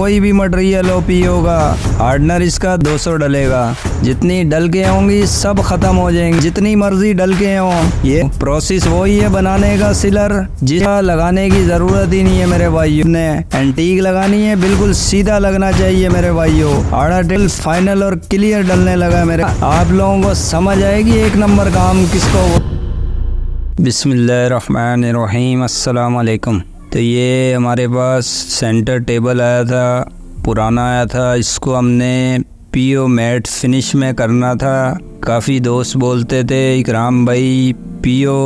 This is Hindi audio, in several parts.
कोई भी मटेरियल हो पीओ का, हार्डनर इसका 200 डलेगा। जितनी डल के होंगी सब खत्म हो जाएंगी, जितनी मर्जी डल के हो। ये प्रोसेस वही है बनाने का सिलर, जिसका लगाने की जरूरत ही नहीं है मेरे भाइयों। ने एंटीक लगानी है, बिल्कुल सीधा लगना चाहिए मेरे भाइयों। आड़ा टिल फाइनल और क्लियर डलने लगा मेरे। आप लोगों को समझ आएगी एक नंबर काम किसको। बिस्मिल्लाहिर्रहमानिर्रहीम, अस्सलाम वालेकुम। तो ये हमारे पास सेंटर टेबल आया था, पुराना आया था। इसको हमने पीओ मैट फिनिश में करना था। काफ़ी दोस्त बोलते थे इकराम भाई पीओ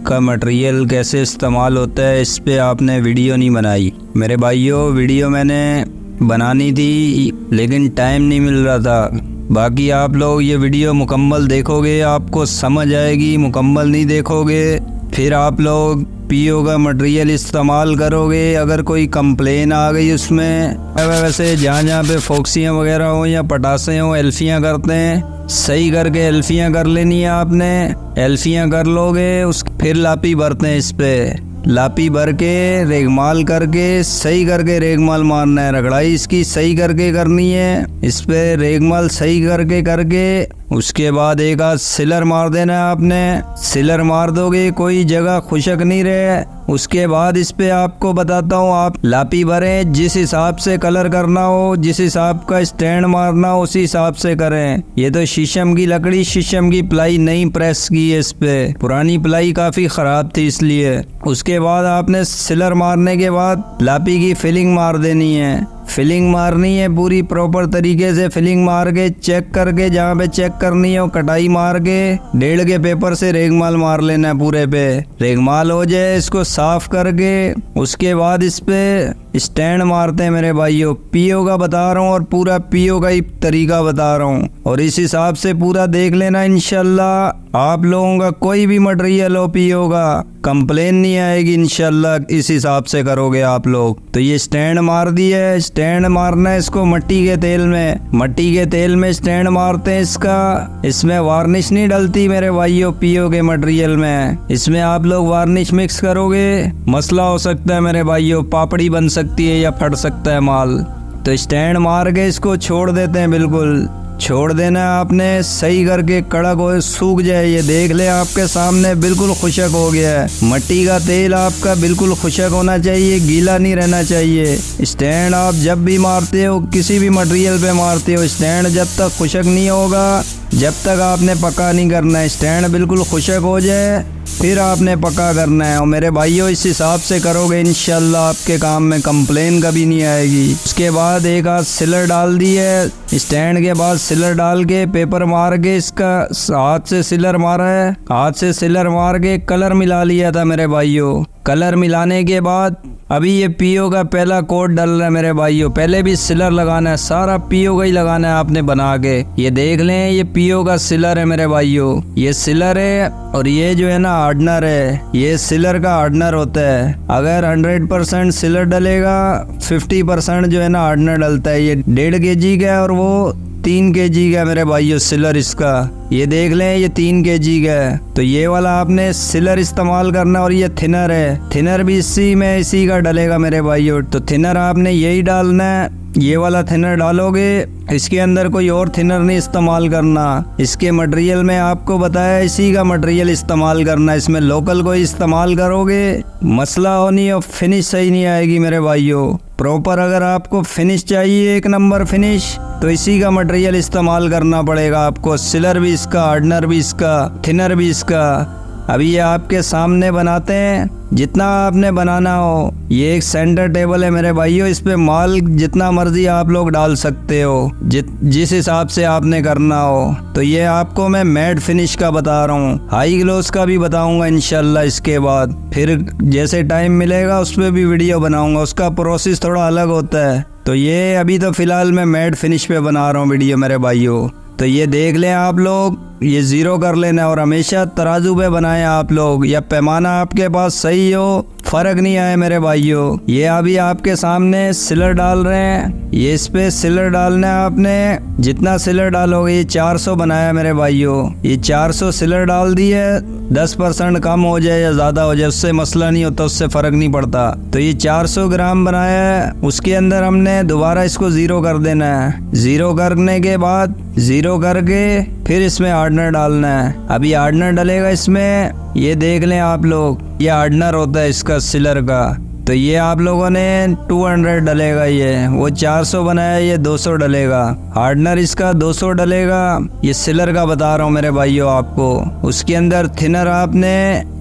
का मटेरियल कैसे इस्तेमाल होता है, इस पे आपने वीडियो नहीं बनाई। मेरे भाइयों वीडियो मैंने बनानी थी लेकिन टाइम नहीं मिल रहा था। बाकी आप लोग ये वीडियो मुकम्मल देखोगे आपको समझ आएगी, मुकम्मल नहीं देखोगे फिर आप लोग पीओ का मटेरियल इस्तेमाल करोगे। अगर कोई कंप्लेन आ गई उसमें, वैसे जहाँ जहाँ पे फोक्सियाँ वगैरह हो या पटासे हो, एल्फियाँ करते हैं, सही करके एल्फियाँ कर लेनी है आपने। एल्फियाँ कर लोगे उस फिर लापी भरते हैं इस पे। लापी भर के रेगमाल करके सही करके रेगमाल मारना है। रगड़ाई इसकी सही करके करनी है। इस पे रेगमाल सही करके उसके बाद एक आध सिलर मार देना है आपने। सिलर मार दोगे कोई जगह खुशक नहीं रहे। उसके बाद इस पे आपको बताता हूँ, आप लापी भरें, जिस हिसाब से कलर करना हो, जिस हिसाब का स्टैंड मारना हो उसी हिसाब से करें। ये तो शीशम की लकड़ी, शीशम की प्लाई नहीं प्रेस की है इस पे, पुरानी प्लाई काफ़ी ख़राब थी इसलिए। उसके बाद आपने सिलर मारने के बाद लापी की फिलिंग मार देनी है। फिलिंग मारनी है पूरी प्रॉपर तरीके से। फिलिंग मार के चेक करके, जहाँ पे चेक करनी है कटाई मार के 1.5 के पेपर से रेगमाल मार लेना है पूरे पे। रेगमाल हो जाए इसको साफ करके उसके बाद इस पे स्टैंड मारते हैं मेरे भाइयों। पीओ का बता रहा हूँ और पूरा पीओ का ही तरीका बता रहा हूँ और इस हिसाब से पूरा देख लेना। इंशाल्लाह आप लोगों का कोई भी मटेरियल हो पीओ का कंप्लेन नहीं आएगी इंशाल्लाह। इस हिसाब से करोगे आप लोग। तो ये स्टैंड मार दिए। स्टैंड मारना है इसको मट्टी के तेल में। मट्टी के तेल में स्टैंड मारते हैं इसका। इसमें वार्निश नहीं डलती मेरे भाइयों पीओ के मटेरियल में। इसमें आप लोग वार्निश मिक्स करोगे मसला हो सकता है मेरे भाइयों, पापड़ी बन सकती है या फट सकता है माल। तो स्टैंड मार के इसको छोड़ देते हैं, बिल्कुल छोड़ देना है आपने सही करके। कड़क हो सूख जाए, ये देख ले आपके सामने बिल्कुल खुशक हो गया है। मट्टी का तेल आपका बिल्कुल खुशक होना चाहिए, गीला नहीं रहना चाहिए। स्टैंड आप जब भी मारते हो, किसी भी मटेरियल पे मारते हो, स्टैंड जब तक खुशक नहीं होगा जब तक आपने पक्का नहीं करना है। स्टैंड बिल्कुल खुशक हो जाए फिर आपने पक्का करना है। और मेरे भाइयों इस हिसाब से करोगे इंशाल्लाह आपके काम में कंप्लेन कभी नहीं आएगी। उसके बाद एक हाथ सिलर डाल दी है, स्टैंड के बाद सिलर डाल के पेपर मार के इसका हाथ से सिलर मारा है। हाथ से सिलर मार के कलर मिला लिया था मेरे भाइयों। कलर मिलाने के बाद अभी ये पीओ का पहला कोट डल रहा है मेरे भाइयों। पहले भी सिलर लगाना है, सारा पीओ का ही लगाना है आपने बना के। ये देख लें ये पीओ का सिलर है मेरे भाइयों। ये सिलर है और ये जो है ना हार्डनर है। ये सिलर का हार्डनर होता है। अगर 100% सिलर डलेगा 50% जो है ना हार्डनर डलता है। ये 1.5 kg का है और वो 3 kg का मेरे भाइयों सिलर इसका। ये देख लें ये 3 kg का है। तो ये वाला आपने सिलर इस्तेमाल करना। और ये थिनर है, थिनर भी इसी का डलेगा मेरे भाइयों। तो थिनर आपने यही डालना है, ये वाला थिनर डालोगे। इसके अंदर कोई और थिनर नहीं इस्तेमाल करना। इसके मटेरियल में आपको बताया इसी का मटेरियल इस्तेमाल करना। इसमें लोकल कोई इस्तेमाल करोगे मसला हो नहीं और फिनिश सही नहीं आएगी मेरे भाइयों। प्रॉपर अगर आपको फिनिश चाहिए, एक नंबर फिनिश, तो इसी का मटेरियल इस्तेमाल करना पड़ेगा आपको। सिलर भी इसका, हार्डनर भी इसका, थिनर भी इसका। अभी ये आपके सामने बनाते हैं, जितना आपने बनाना हो। ये एक सेंटर टेबल है मेरे भाइयों, इस पे माल जितना मर्जी आप लोग डाल सकते हो, जिस हिसाब से आपने करना हो। तो ये आपको मैं मैट फिनिश का बता रहा हूँ, हाई ग्लोस का भी बताऊंगा इंशाल्लाह। इसके बाद फिर जैसे टाइम मिलेगा उस पर भी वीडियो बनाऊंगा, उसका प्रोसेस थोड़ा अलग होता है। तो ये अभी तो फिलहाल मैं मैट फिनिश पे बना रहा हूँ वीडियो मेरे भाइयों। तो ये देख लें आप लोग, ये ज़ीरो कर लेना और हमेशा तराजू पे बनाएं आप लोग, या पैमाना आपके पास सही हो फर्क नहीं आया मेरे भाइयों। ये अभी आपके सामने सिलर डाल रहे हैं, ये इस पे सिलर डालना है आपने। जितना सिलर डालोगे, ये 400 बनाया मेरे भाइयों, ये 400 सिलर डाल दिए। 10% कम हो जाए या ज्यादा हो जाए उससे मसला नहीं होता, उससे फर्क नहीं पड़ता। तो ये 400 ग्राम बनाया है, उसके अंदर हमने दोबारा इसको 0 कर देना है। 0 करने के बाद 0 करके फिर इसमें हार्डनर डालना है। अभी हार्डनर डलेगा इसमें, ये देख लें आप लोग, ये हार्डनर होता है इसका सिलर का। तो ये आप लोगों ने 200 डलेगा, ये वो 400 बनाया, ये 200 डलेगा। हार्डनर इसका 200 डलेगा, ये सिलर का बता रहा हूँ मेरे भाइयों आपको। उसके अंदर थिनर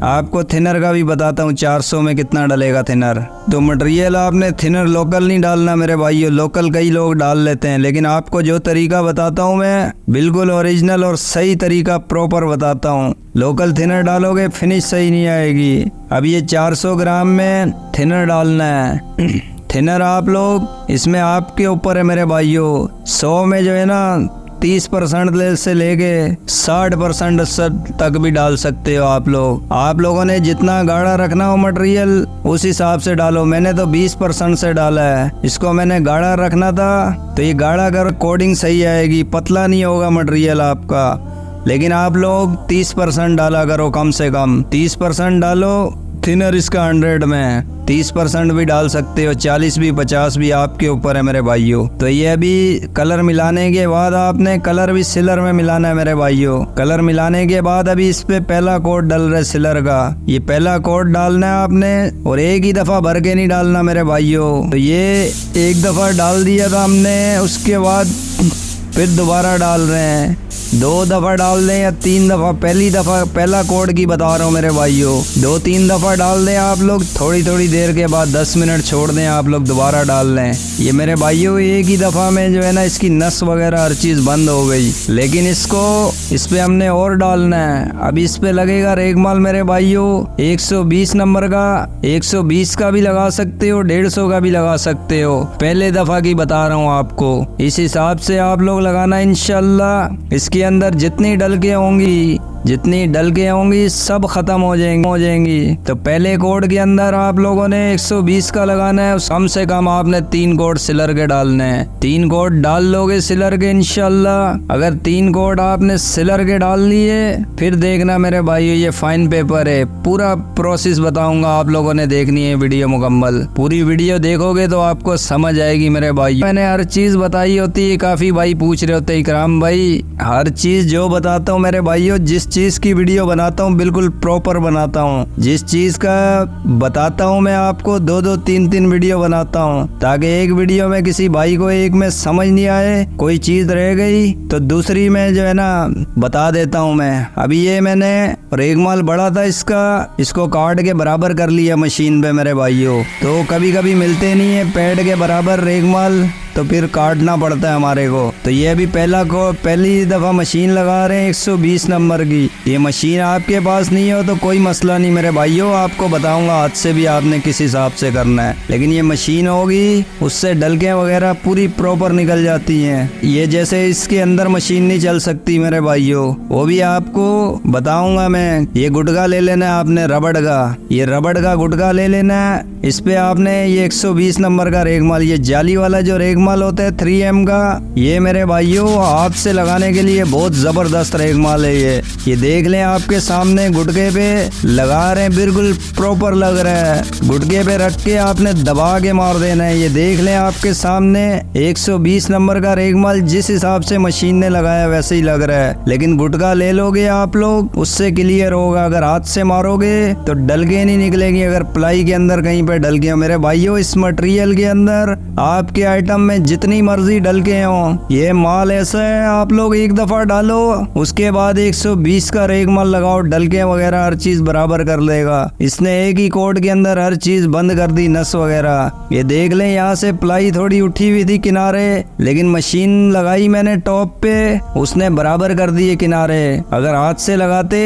आपको थिनर का भी बताता हूँ 400 में कितना डलेगा थिनर। तो मटेरियल आपने थिनर लोकल नहीं डालना मेरे भाइयों, लोकल कई लोग डाल लेते हैं, लेकिन आपको जो तरीका बताता हूँ मैं बिल्कुल ओरिजिनल और सही तरीका प्रॉपर बताता हूँ। लोकल थिनर डालोगे फिनिश सही नहीं आएगी। अब ये 400 ग्राम में थिनर डालना है। थिनर आप लोग इसमें आपके ऊपर है मेरे भाइयों। 100 में जो है ना 30% से लेके 60% तक भी डाल सकते हो आप लोग। आप लोगों ने जितना गाढ़ा रखना हो मटेरियल उस हिसाब से डालो। मैंने तो 20% से डाला है, इसको मैंने गाढ़ा रखना था तो ये गाढ़ा कर कोडिंग सही आएगी, पतला नहीं होगा मटेरियल आपका। लेकिन आप लोग 30% डाला करो, कम से कम 30% डालो थिनर इसका 100 में। 30% भी डाल सकते हो, 40 भी 50 भी आपके ऊपर है मेरे भाइयों। तो ये अभी कलर मिलाने के बाद आपने कलर भी सिलर में मिलाना है मेरे भाइयों। कलर मिलाने के बाद अभी इस पे पहला कोट डल रहा है सिलर का, ये पहला कोट डालना है आपने और एक ही दफा भर के नहीं डालना मेरे भाइयों। तो ये एक दफा डाल दिया था हमने, उसके बाद फिर दोबारा डाल रहे हैं। 2 दफा डाल दें या 3 दफा, पहली दफा पहला कोड की बता रहा हूँ मेरे भाइयों। 2-3 दफा डाल दें आप लोग, थोड़ी थोड़ी देर के बाद 10 मिनट छोड़ दें आप लोग, दोबारा डाल लें। ये मेरे भाइयों एक ही दफा में जो है ना इसकी नस वगैरह हर चीज बंद हो गई। लेकिन इसको इस पे हमने और डालना है। अब इस पे लगेगा रेगमाल मेरे भाइयों 120 नंबर का। 120 का भी लगा सकते हो, 150 का भी लगा सकते हो। पहले दफा की बता रहा हूँ आपको, इस हिसाब से आप लोग लगाना इंशाल्लाह। इसके अंदर जितनी डल के होंगी सब खत्म हो जाएंगी। तो पहले कोड के अंदर आप लोगों ने 120 का लगाना है, कम से कम आपने 3 कोड सिलर के डालने हैं। 3 कोड डाल लोगे सिलर के इंशाल्लाह। अगर 3 कोड आपने सिलर के डाल लिए फिर देखना मेरे भाइयों, ये फाइन पेपर है। पूरा प्रोसेस बताऊंगा, आप लोगों ने देखनी है वीडियो मुकम्मल। पूरी वीडियो देखोगे तो आपको समझ आएगी मेरे भाई। मैंने हर चीज बताई होती है, काफी भाई पूछ रहे होते इकराम भाई, हर चीज जो बताता हूँ मेरे भाइयों, जिस चीज की वीडियो बनाता हूँ बिल्कुल प्रॉपर बनाता हूँ। जिस चीज का बताता हूँ मैं आपको 2-2, 3-3 वीडियो बनाता हूँ, ताकि एक वीडियो में किसी भाई को एक में समझ नहीं आए, कोई चीज रह गई तो दूसरी में जो है ना बता देता हूँ मैं। अभी ये मैंने रेगमाल बड़ा था इसको काट के बराबर कर लिया मशीन पे मेरे भाइयों। तो कभी कभी मिलते नहीं है पैड के बराबर रेगमाल, तो फिर काटना पड़ता है हमारे को। तो ये अभी पहली दफ़ा मशीन लगा रहे हैं 120 नंबर की। ये मशीन आपके पास नहीं हो तो कोई मसला नहीं मेरे भाइयों, आपको बताऊंगा हाथ से भी आपने किस हिसाब से करना है। लेकिन ये मशीन होगी उससे डलकें वगैरह पूरी प्रॉपर निकल जाती हैं। ये जैसे इसके अंदर मशीन नहीं चल सकती मेरे भाइयों, वो भी आपको बताऊंगा मैं। ये गुटका ले लेना है आपने रबड़ का, ये रबड़ का गुटका ले लेना है। इस पे आपने ये 120 नंबर का रेगमाल, ये जाली वाला जो रेगमाल होता है 3M का, ये मेरे भाइयों हाथ से लगाने के लिए बहुत जबरदस्त रेगमाल है। ये देख लें आपके सामने गुटके पे लगा रहे हैं, बिल्कुल प्रॉपर लग रहा है। गुटके पे रख के आपने दबा के मार देना है। ये देख लें आपके सामने 120 नंबर का रेगमाल जिस हिसाब से मशीन ने लगाया वैसे ही लग रहा है। लेकिन गुटका ले लोगे आप लोग उससे क्लियर होगा। अगर हाथ से मारोगे तो डलके नहीं निकलेगी, अगर प्लाई के अंदर कहीं पे डल गया मेरे भाइयों। इस मटेरियल के अंदर आपके आइटम में जितनी मर्जी डल के हो, ये माल ऐसा है आप लोग एक दफा डालो उसके बाद 120 का रेगमाल लगाओ, डलके वगैरह हर चीज बराबर कर लेगा। इसने एक ही कोड के अंदर हर चीज बंद कर दी, नस वगैरह। ये देख लें यहाँ से प्लाई थोड़ी उठी हुई थी किनारे, लेकिन मशीन लगाई मैंने टॉप पे, उसने बराबर कर दिए किनारे। अगर हाथ से लगाते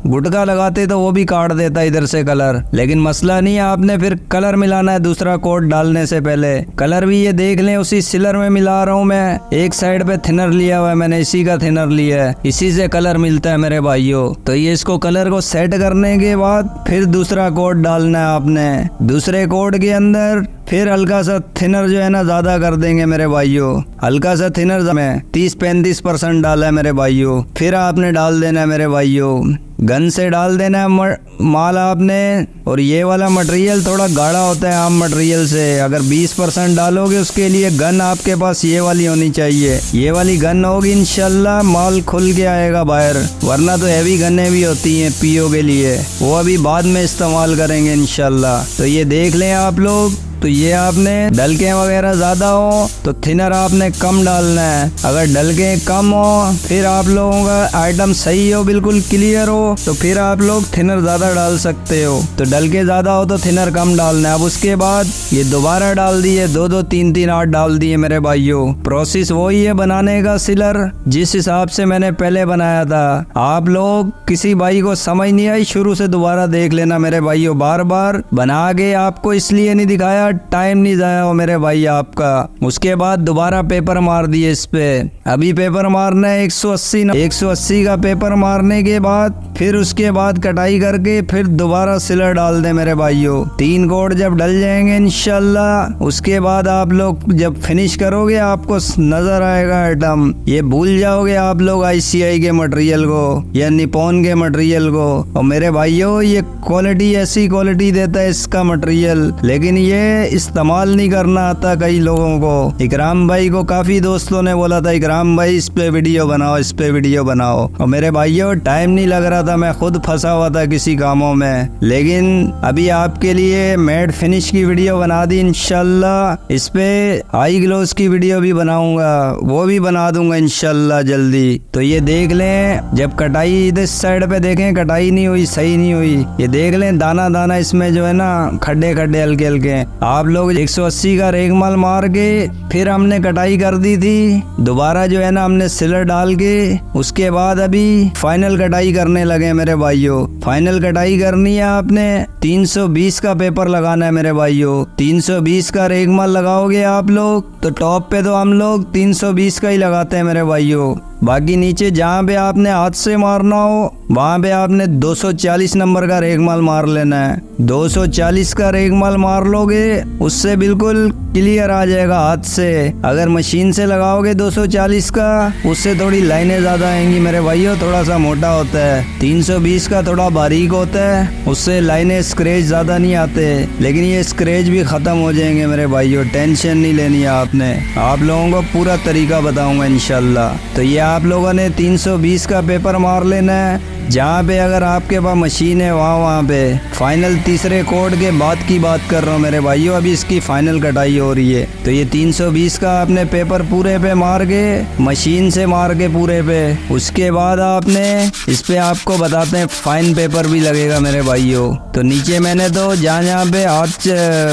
गुटका लगाते तो वो भी काट देता इधर से कलर। लेकिन मसला नहीं है, आपने फिर कलर मिलाना है दूसरा कोट डालने से पहले। कलर भी ये देख लें उसी सिलर में मिला रहा हूँ मैं। एक साइड पे थिनर लिया हुआ है मैंने, इसी का थिनर लिया है, इसी से कलर मिलता है मेरे भाइयों। तो ये इसको कलर को सेट करने के बाद फिर दूसरा कोट डालना है आपने। दूसरे कोट के अंदर फिर हल्का सा थिनर जो है ना ज्यादा कर देंगे मेरे भाइयों। हल्का सा थिनर में 30-35% डाला है मेरे भाइयों। फिर आपने डाल देना है मेरे भाइयों, गन से डाल देना है माल आपने। और ये वाला मटेरियल थोड़ा गाढ़ा होता है आम मटेरियल से। अगर 20% डालोगे उसके लिए गन आपके पास ये वाली होनी चाहिए। ये वाली गन होगी इंशाल्लाह माल खुल के आएगा बाहर। वरना तो हैवी गन्ने भी होती हैं पीओ के लिए, वो अभी बाद में इस्तेमाल करेंगे इंशाल्लाह। तो ये देख लें आप लोग। तो ये आपने डलके वगैरह ज़्यादा हो तो थिनर आपने कम डालना है। अगर डलके कम हो फिर आप लोगों का आइटम सही हो, बिल्कुल क्लियर हो, तो फिर आप लोग थिनर ज़्यादा डाल सकते हो। तो डलके ज़्यादा हो तो थिनर कम डालना है। अब उसके बाद ये दोबारा डाल दिए, 2-2, 3-3, 8 डाल दिए मेरे भाइयों। प्रोसेस वही है बनाने का सिलर, जिस हिसाब से मैंने पहले बनाया था। आप लोग किसी भाई को समझ नहीं आई शुरू से दोबारा देख लेना मेरे भाइयों। बार बार बना के आपको इसलिए नहीं दिखाया, टाइम नहीं जाया हो मेरे भाई आपका। उसके बाद दोबारा पेपर मार दिए इस पे। अभी पेपर मारना है 180 का पेपर मारने के बाद फिर उसके बाद कटाई करके फिर दोबारा सिलर डाल दे मेरे भाइयों। 3 कोट जब डल जाएंगे इंशाल्लाह, उसके बाद आप लोग जब फिनिश करोगे आपको नजर आएगा आइटम। ये भूल जाओगे आप लोग ICI के मटेरियल को या निपॉन के मटेरियल को। और मेरे भाइयों ये क्वालिटी ऐसी क्वालिटी देता है इसका मटेरियल, लेकिन ये इस्तेमाल नहीं करना आता कई लोगों को। इकराम भाई को काफी दोस्तों ने बोला था इकराम भाई इस पे वीडियो बनाओ, इस पे वीडियो बनाओ। और मेरे भाइयों टाइम नहीं लग रहा था, मैं खुद फंसा हुआ था किसी कामों में। लेकिन अभी आपके लिए मैट फिनिश की वीडियो बना दी इंशाल्लाह। इस पे आई ग्लोस की वीडियो भी बनाऊंगा, वो भी बना दूंगा इंशाल्लाह जल्दी। तो ये देख लें, जब कटाई इस साइड पे देखें कटाई नहीं हुई, सही नहीं हुई। ये देख लें दाना दाना इसमें जो है ना खड्डे खड्डे हल्के हल्के। आप लोग 180 का रेगमाल मार के फिर हमने कटाई कर दी थी। दोबारा जो है ना हमने सिलर डाल के उसके बाद अभी फाइनल कटाई करने लगे मेरे भाइयों। फाइनल कटाई करनी है आपने 320 का पेपर लगाना है मेरे भाइयों। 320 का रेगमाल लगाओगे आप लोग तो टॉप पे तो हम लोग 320 का ही लगाते हैं मेरे भाइयों। बाकी नीचे जहाँ पे आपने हाथ से मारना हो वहाँ पे आपने 240 नंबर का रेगमाल मार लेना है। 240 का रेगमाल मार लोगे उससे बिल्कुल क्लियर आ जाएगा हाथ से। अगर मशीन से लगाओगे 240 का उससे थोड़ी लाइनें ज्यादा आएंगी मेरे भाइयों, थोड़ा सा मोटा होता है। 320 का थोड़ा बारीक होता है, उससे लाइनें स्क्रैच ज्यादा नहीं आते। लेकिन ये स्क्रैच भी खत्म हो जाएंगे मेरे भाइयों, टेंशन नहीं लेनी है आपने। आप लोगों को पूरा तरीका बताऊंगा इंशाल्लाह। तो ये आप लोगों ने 320 का पेपर मार लेना है। जहाँ पे अगर आपके पास मशीन है वहाँ पे फाइनल तीसरे कोड के बाद की बात कर रहा हूँ मेरे भाइयों, अभी इसकी फाइनल कटाई हो रही है। तो ये 320 का आपने पेपर पूरे पे मार के मशीन से मार के पूरे पे, उसके बाद आपने इस पे आपको बताते हैं फाइन पेपर भी लगेगा मेरे भाइयों। तो नीचे मैंने तो जहाँ पे हाथ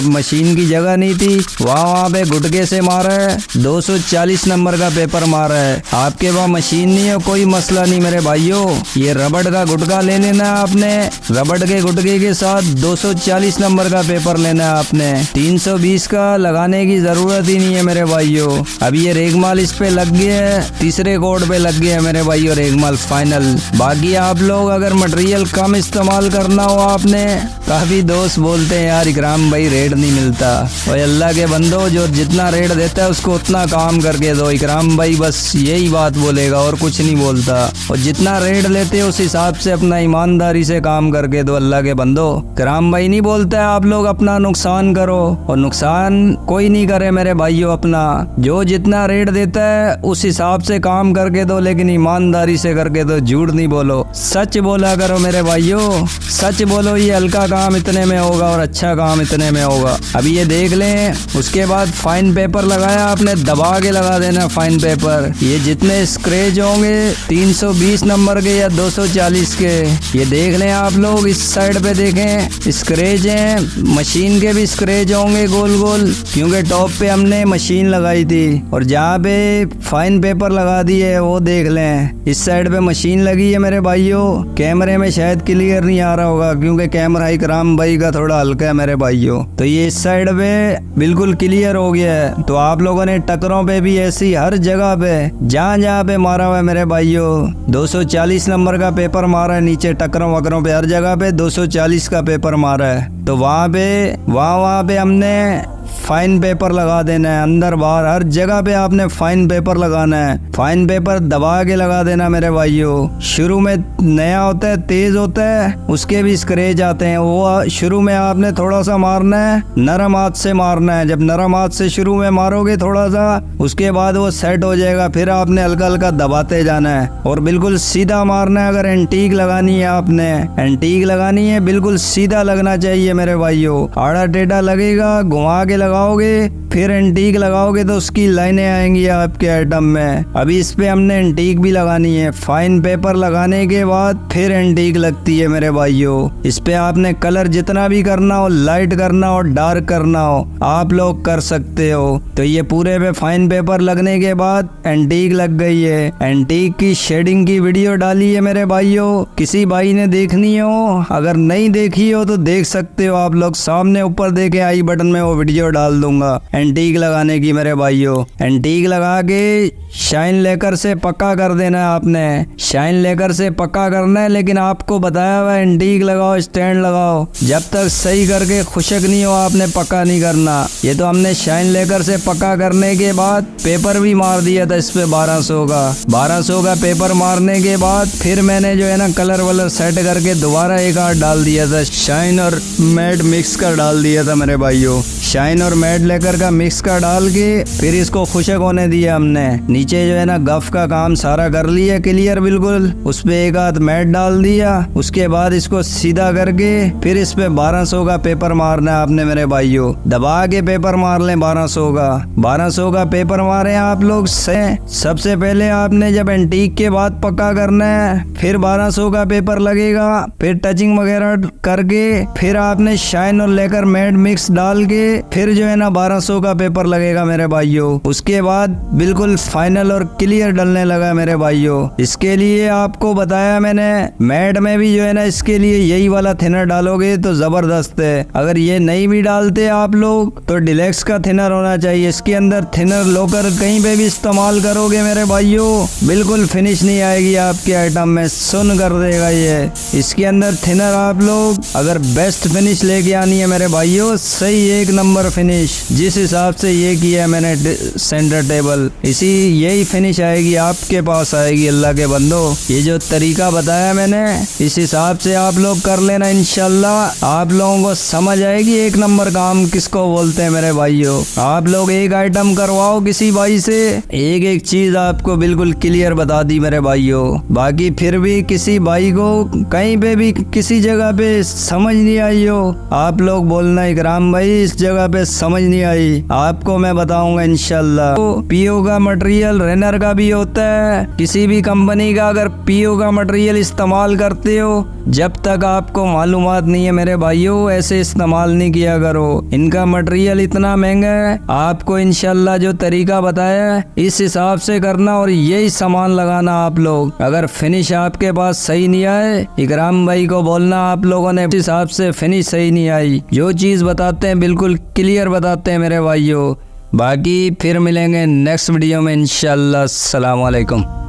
मशीन की जगह नहीं थी वहाँ पे गुटके से मारा है। 240 नंबर का पेपर मारा है। आपके पास मशीन नहीं है कोई मसला नहीं मेरे भाइयों, ये रबड़ का गुटका ले लेना है आपने। रबड़ के गुटके के साथ 240 नंबर का पेपर लेना है आपने। 320 का लगाने की जरूरत ही नहीं है मेरे भाइयों। अब ये रेगमाल इस पे लग गया है, तीसरे कोड पे लग गया है मेरे भाइयों रेगमाल फाइनल। बाकी आप लोग अगर मटेरियल कम इस्तेमाल करना हो आपने, काफी दोस्त बोलते हैं यार इकराम भाई रेट नहीं मिलता। और अल्लाह के बंदो जो जितना रेट देता है उसको उतना काम करके दो। इकराम भाई बस यही बात बोलेगा और कुछ नहीं बोलता। और जितना रेट लेते हो उस हिसाब से अपना ईमानदारी से काम करके दो अल्लाह के बंदो। इकराम भाई नहीं बोलता है आप लोग अपना नुकसान करो, और नुकसान कोई नहीं करे मेरे भाइयों। अपना जो जितना रेट देता है उस हिसाब से काम करके दो, लेकिन ईमानदारी से करके दो, झूठ नहीं बोलो, सच बोला करो मेरे भाइयों। सच बोलो, ये हल्का काम इतने में होगा और अच्छा काम इतने में होगा। अभी ये देख लें। उसके बाद फाइन पेपर लगाया आपने, दबा के लगा देना फाइन पेपर। ये जितने स्क्रैच होंगे 320 नंबर के या 240 240 के। ये देख लें आप लोग, इस साइड पे देखें स्क्रैच हैं, मशीन के भी स्क्रैच होंगे गोल गोल, क्योंकि टॉप पे हमने मशीन लगाई थी। और जहाँ पे फाइन पेपर लगा दिए है वो देख लें, इस साइड पे मशीन लगी है मेरे भाइयों। कैमरे में शायद क्लियर नहीं आ रहा होगा क्योंकि कैमरा इकराम भाई का थोड़ा हल्का है मेरे भाइयों। तो ये इस साइड पे बिल्कुल क्लियर हो गया है। तो आप लोगों ने टक्करों पे भी ऐसी हर जगह पे जहाँ जहाँ पे मारा हुआ है मेरे भाइयों, 240 नंबर का पेपर मारा है नीचे टक्करों वकरों पे, हर जगह पे 240 का पेपर मारा है। तो वहाँ पे हमने फाइन पेपर लगा देना है, अंदर बाहर हर जगह पे आपने फाइन पेपर लगाना है। फाइन पेपर दबा के लगा देना मेरे भाइयों। शुरू में नया होता है, तेज होता है, उसके भी स्क्रैच आते हैं। वो शुरू में आपने थोड़ा सा मारना है, नरम हाथ से मारना है। जब नरम हाथ से शुरू में मारोगे थोड़ा सा, उसके बाद वो सेट हो जाएगा। फिर आपने हल्का हल्का दबाते जाना है और बिल्कुल सीधा मारना है। अगर एंटीक लगानी है, आपने एंटीक लगानी है, बिल्कुल सीधा लगना चाहिए मेरे भाइयों। आड़ा टेढ़ा लगेगा, घुमा के लगाओगे फिर एंटीक लगाओगे तो उसकी लाइनें आएंगी आपके आइटम में। अभी इस पे हमने एंटीक भी लगानी है। फाइन पेपर लगाने के बाद फिर एंटीक लगती है मेरे भाइयों। इस पे आपने कलर जितना भी करना हो, लाइट करना हो, डार्क करना हो, आप लोग कर सकते हो। तो ये पूरे पे फाइन पेपर लगने के बाद एंटीक लग गई है। एंटीक की शेडिंग की वीडियो डाली है मेरे भाइयों, किसी भाई ने देखनी हो, अगर नहीं देखी हो तो देख सकते हो आप लोग। सामने ऊपर देखे आई बटन में वो वीडियो डाल दूंगा एंटीक लगाने की मेरे भाइयों। एंटीक लगा के शाइन लेकर से पक्का कर देना है आपने। शाइन लेकर से पक्का करना है, लेकिन आपको बताया हुआ एंटीक लगाओ, स्टैंड लगाओ, जब तक सही करके खुशक नहीं हो आपने पक्का नहीं करना। ये तो हमने शाइन लेकर से पक्का करने के बाद पेपर भी मार दिया था इस पे 1200 का पेपर मारने के बाद फिर मैंने जो है ना कलर वलर सेट करके दोबारा एक आध डाल दिया था, शाइन और मैट मिक्स कर डाल दिया था मेरे भाइयों। शाइन और मैट लेकर का मिक्स का डाल के फिर इसको खुशक होने दिया हमने। नीचे जो है ना गफ का काम सारा कर लिया क्लियर बिल्कुल। उस पे एक आध मैट डाल दिया, उसके बाद इसको सीधा करके फिर इस पे 1200 का पेपर मारना है आपने मेरे भाइयों। दबा के पेपर मार लें 1200 का पेपर मारे आप लोग से। सबसे पहले आपने जब एंटीक के बाद पक्का करना है, फिर 1200 का पेपर लगेगा, फिर टचिंग वगैरह करके फिर आपने शाइन और लेकर मैट मिक्स डाल के फिर जो है ना 1200 का पेपर लगेगा मेरे भाइयों। उसके बाद बिल्कुल फाइनल और क्लियर डलने लगा मेरे भाइयों। इसके लिए आपको बताया मैंने, मैट में भी जो है ना इसके लिए यही वाला थिनर डालोगे तो जबरदस्त है। अगर ये नहीं भी डालते आप लोग तो डिलेक्स का थिनर होना चाहिए। इसके अंदर थिनर लोकर कहीं पे भी इस्तेमाल करोगे मेरे भाइयों, बिल्कुल फिनिश नहीं आएगी आपके आइटम में, सुन कर देगा ये। इसके अंदर थिनर आप लोग अगर बेस्ट फिनिश लेके आनी है मेरे भाइयों, सही एक नंबर फिनिश, जिस हिसाब से ये किया है मैंने सेंटर टेबल, इसी यही फिनिश आएगी आपके पास आएगी अल्लाह के बंदो। ये जो तरीका बताया मैंने इस हिसाब से आप लोग कर लेना, इंशाल्लाह आप लोगों को समझ आएगी एक नंबर काम किसको बोलते हैं मेरे भाइयों। आप लोग एक आइटम करवाओ किसी भाई से, एक एक चीज आपको बिल्कुल क्लियर बता दी मेरे भाइयों। बाकी फिर भी किसी भाई को कहीं पे भी किसी जगह पे समझ नहीं आई हो, आप लोग बोलना इकराम भाई इस जगह पे समझ नहीं आई, आपको मैं बताऊंगा इंशाल्लाह। तो पीओ का मटेरियल रेनर का भी होता है, किसी भी कंपनी का अगर पीओ का मटेरियल इस्तेमाल करते हो, जब तक आपको मालूमात नहीं है मेरे भाइयों ऐसे इस्तेमाल नहीं किया करो। इनका मटेरियल इतना महंगा है, आपको इंशाल्लाह जो तरीका बताया है इस हिसाब से करना और यही सामान लगाना आप लोग। अगर फिनिश आपके पास सही नहीं आए, इकराम भाई को बोलना आप लोगों ने इस हिसाब से फिनिश सही नहीं आई। जो चीज बताते हैं बिल्कुल क्लियर बताते हैं मेरे भाइयों। बाकी फिर मिलेंगे नेक्स्ट वीडियो में इंशाल्लाह। अस्सलाम वालेकुम।